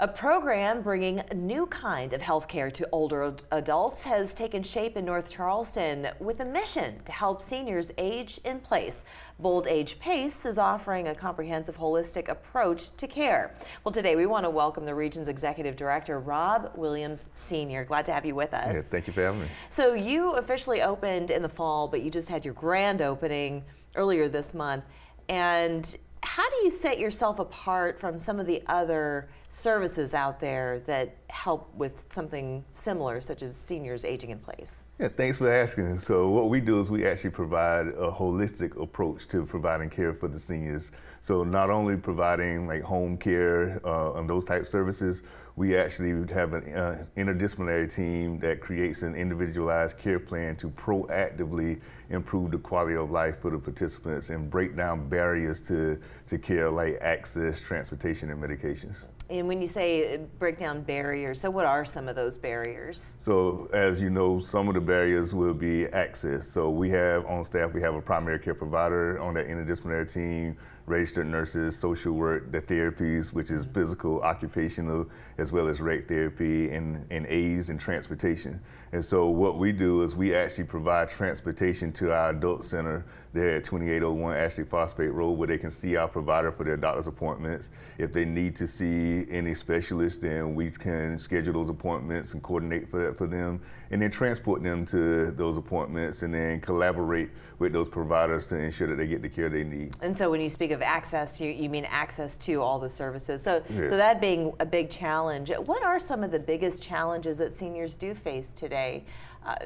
A program bringing a new kind of healthcare to older adults has taken shape in North Charleston with a mission to help seniors age in place. BoldAge PACE is offering a comprehensive, holistic approach to care. Well, today we want to welcome the region's Executive Director, Rob Williams Sr. Glad to have you with us. Yeah, thank you for having me. So you officially opened in the fall, but you just had your grand opening earlier this month. And how do you set yourself apart from some of the other services out there that help with something similar, such as seniors aging in place? Yeah, thanks for asking. So what we do is we actually provide a holistic approach to providing care for the seniors. So not only providing like home care and those type services, we actually have an interdisciplinary team that creates an individualized care plan to proactively improve the quality of life for the participants and break down barriers to care like access, transportation, and medications. And when you say break down barriers, so what are some of those barriers? So as you know, some of the barriers will be access. So we have on staff, we have a primary care provider on that interdisciplinary team, registered nurses, social work, the therapies, which is physical, occupational, as well as rec therapy and aids and transportation. And so what we do is we actually provide transportation to our adult center there at 2801 Ashley Phosphate Road, where they can see our provider for their doctor's appointments. If they need to see any specialist, then we can schedule those appointments and coordinate for them, and then transport them to those appointments and then collaborate with those providers to ensure that they get the care they need. And so when you speak of access, you mean access to all the services. So, yes. So that being a big challenge, what are some of the biggest challenges that seniors do face today?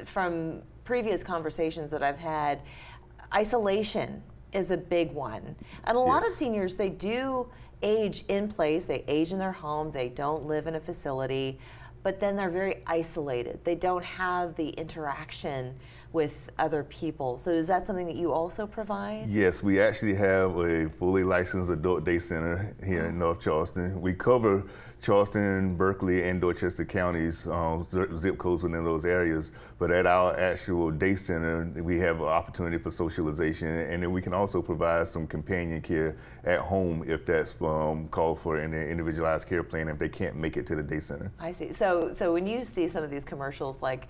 From previous conversations that I've had, isolation is a big one. And a lot of Yes. seniors, they do age in place, they age in their home, they don't live in a facility, but then they're very isolated. They don't have the interaction with other people. So is that something that you also provide? Yes, we actually have a fully licensed adult day center here in North Charleston. We cover Charleston, Berkeley, and Dorchester counties, zip codes within those areas. But at our actual day center, we have an opportunity for socialization, and then we can also provide some companion care at home if that's called for in an individualized care plan if they can't make it to the day center. I see. So when you see some of these commercials like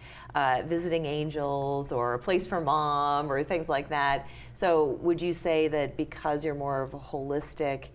Visiting Angels or A Place for Mom or things like that, so would you say that because you're more of a holistic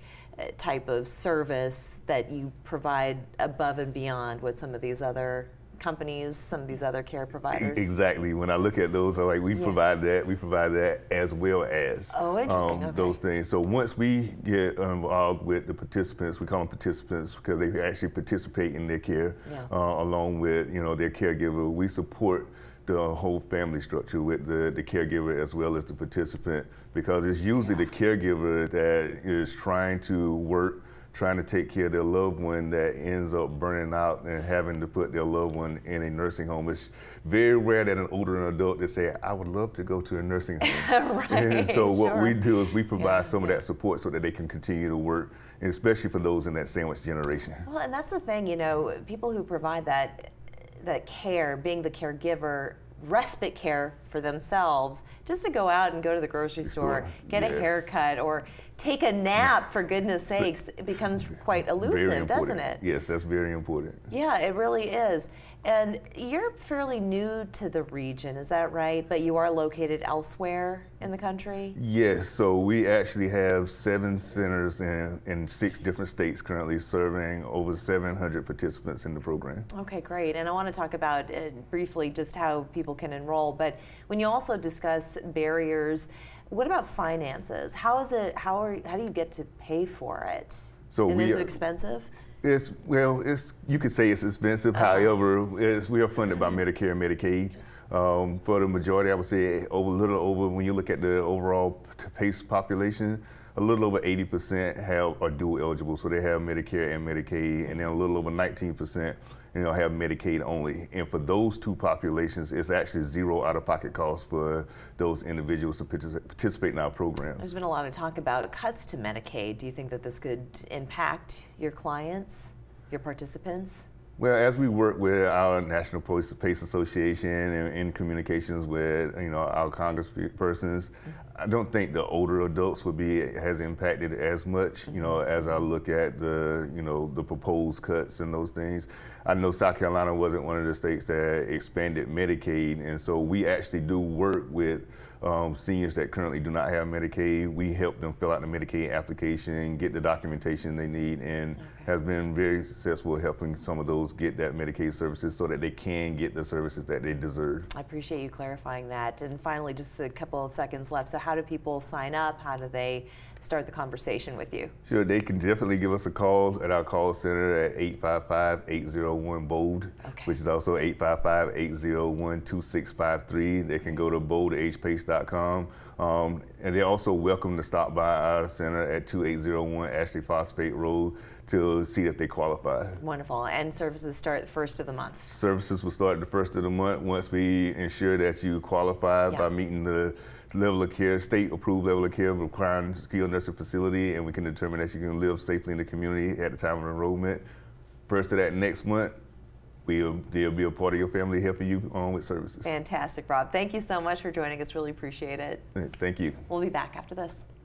type of service that you provide above and beyond what some of these other companies, some of these other care providers? Exactly. When I look at those, I'm like, we provide that as well as okay. those things. So once we get involved with the participants, we call them participants because they actually participate in their care along with their caregiver. We support the whole family structure with the caregiver as well as the participant, because it's usually the caregiver that is trying to work, trying to take care of their loved one that ends up burning out and having to put their loved one in a nursing home. It's very rare that an older adult that say, I would love to go to a nursing home. Right, and so what sure. we do is we provide some of that support so that they can continue to work, and especially for those in that sandwich generation. Well, and that's the thing, people who provide that care, being the caregiver, respite care for themselves, just to go out and go to the grocery store, get a haircut, or take a nap, for goodness sakes, it becomes quite elusive, doesn't it? Yes, that's very important. Yeah, it really is. And you're fairly new to the region, is that right? But you are located elsewhere in the country? Yes, so we actually have 7 centers in 6 different states currently, serving over 700 participants in the program. Okay, great. And I want to talk about briefly just how people can enroll, but when you also discuss barriers, what about finances? How do you get to pay for it? And is it expensive? You could say it's expensive. However, we are funded by Medicare and Medicaid. For the majority, I would say a little over, when you look at the overall PACE population, a little over 80% are dual eligible, so they have Medicare and Medicaid, and then a little over 19% have Medicaid only. And for those two populations, it's actually zero out-of-pocket costs for those individuals to participate in our program. There's been a lot of talk about cuts to Medicaid. Do you think that this could impact your clients, your participants? Well, as we work with our National PACE Association and in communications with our congresspersons, I don't think the older adults would be as impacted as much. As I look at the proposed cuts and those things. I know South Carolina wasn't one of the states that expanded Medicaid, and so we actually do work with seniors that currently do not have Medicaid. We help them fill out the Medicaid application, get the documentation they need, and have been very successful at helping some of those get that Medicaid services so that they can get the services that they deserve. I appreciate you clarifying that. And finally, just a couple of seconds left. So how do people sign up? How do they start the conversation with you? Sure, they can definitely give us a call at our call center at 855-801-BOLD, which is also 855-801-2653. They can go to BoldAgePACE.com. And they're also welcome to stop by our center at 2801 Ashley Phosphate Road to see if they qualify. Wonderful. And services start the first of the month? Services will start the first of the month once we ensure that you qualify by meeting the level of care, state-approved level of care requiring skilled nursing facility, and we can determine that you can live safely in the community at the time of enrollment. First of that next month, they'll be a part of your family helping you with services. Fantastic, Rob. Thank you so much for joining us. Really appreciate it. Thank you. We'll be back after this.